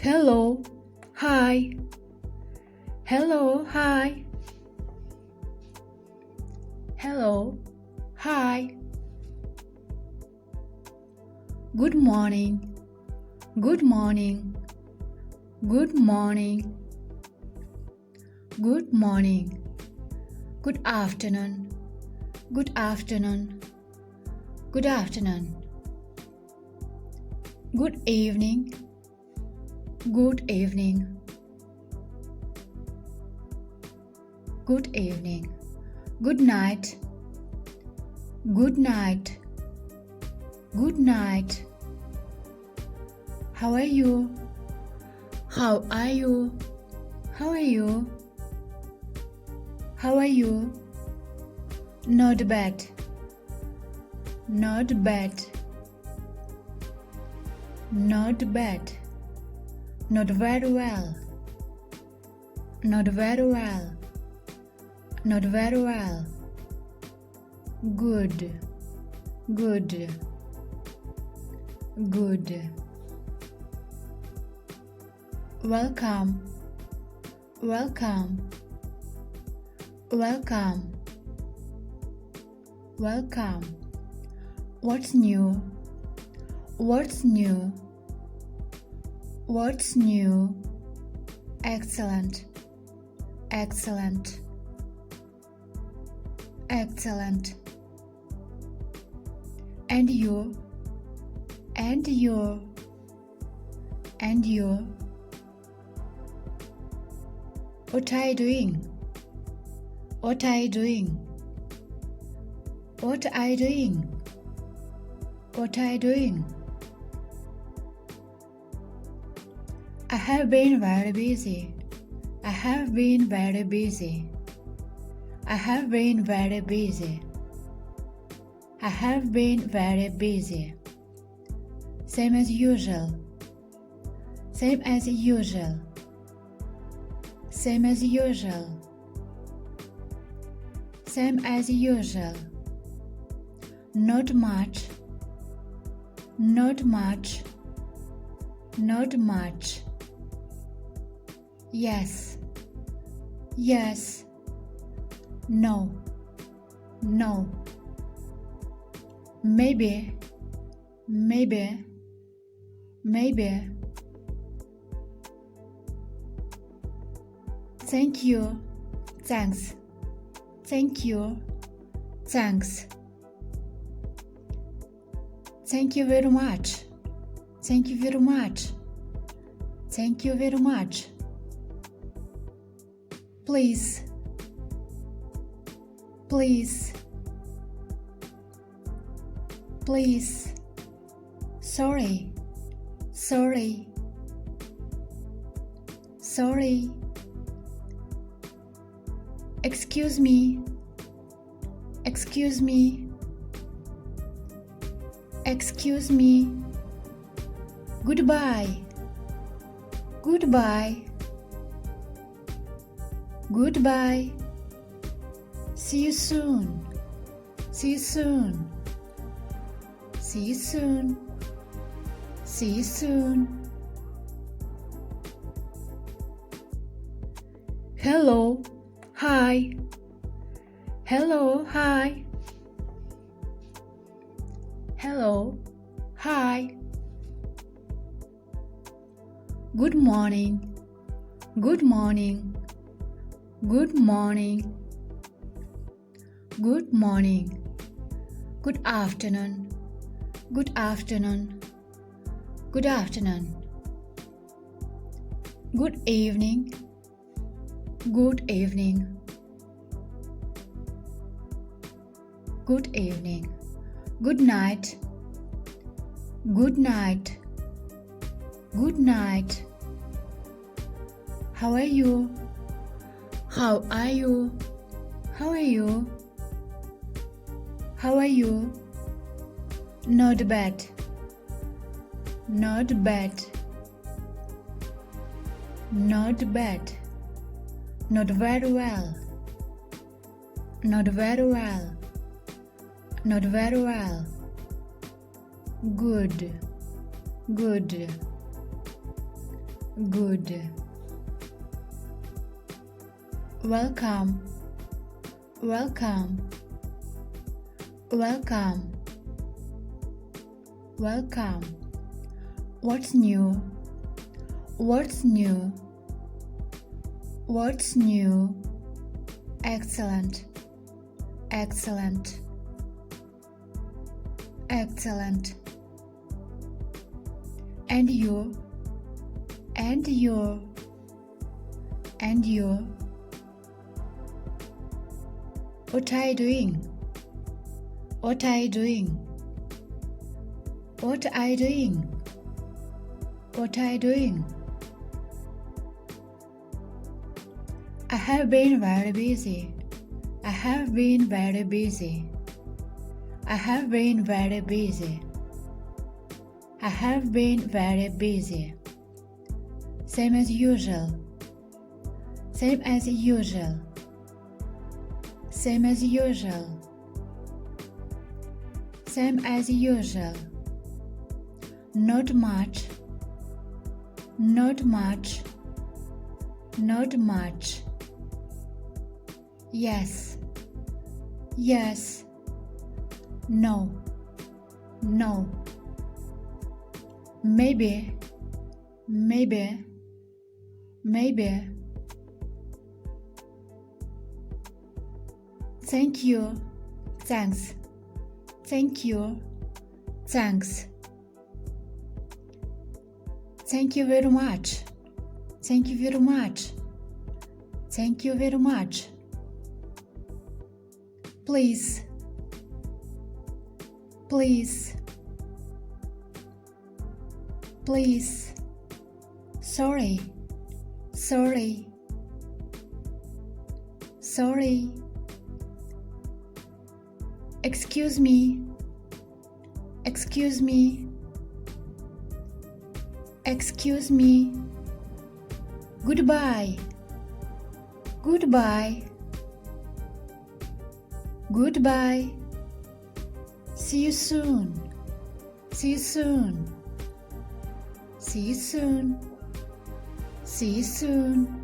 Hello, hi. Hello, hi. Hello, hi. Good morning. Good morning. Good morning. Good morning. Good afternoon. Good afternoon. Good afternoon. Good evening. Good evening. Good evening. Good night. Good night. Good night. How are you? How are you? How are you? How are you? Not bad. Not bad. Not bad. Not very well. Not very well. Not very well. Good. Good. Good. Welcome. Welcome. Welcome. Welcome. What's new? What's new? What's new? Excellent. Excellent. Excellent. And you? And you? And you? What are you doing? What are you doing? What are you doing? What are you doing? I have been very busy. I have been very busy. I have been very busy. I have been very busy. Same as usual. Same as usual. Same as usual. Same as usual. Not much. Not much. Not much. Yes. Yes. No. No. Maybe. Maybe. Maybe. Thank you. Thanks. Thank you. Thanks. Thank you very much. Thank you very much. Thank you very much. Please. Please. Please. Sorry. Sorry. Sorry. Excuse me. Excuse me. Excuse me. Goodbye. Goodbye. Goodbye. See you soon. See you soon. See you soon. See you soon. Hello. Hi. Hello. Hi. Hello. Hi. Good morning. Good morning. Good morning. Good morning. Good afternoon. Good afternoon. Good afternoon. Good evening. Good evening. Good evening. Good night. Good night. Good night. How are you? How are you? How are you? How are you? Not bad. Not bad. Not bad. Not very well. Not very well. Not very well. Good. Good. good. Welcome, welcome, welcome, welcome. What's new? What's new? What's new? Excellent, excellent, excellent. And you, and you, and you. What are you doing? What are you doing? What are you doing? What are you doing? I have been very busy. I have been very busy. I have been very busy. I have been very busy. Same as usual. Same as usual. Same as usual. Same as usual. Not much. Not much. Not much. Yes. Yes. No. No. Maybe. Maybe. Maybe. Thank you. Thanks. Thank you. Thanks. Thank you very much. Thank you very much. Thank you very much. Please. Please. Please. Sorry. Sorry. Sorry. Excuse me. Excuse me. Excuse me. Goodbye. Goodbye. Goodbye. See you soon. See you soon. See you soon. See you soon.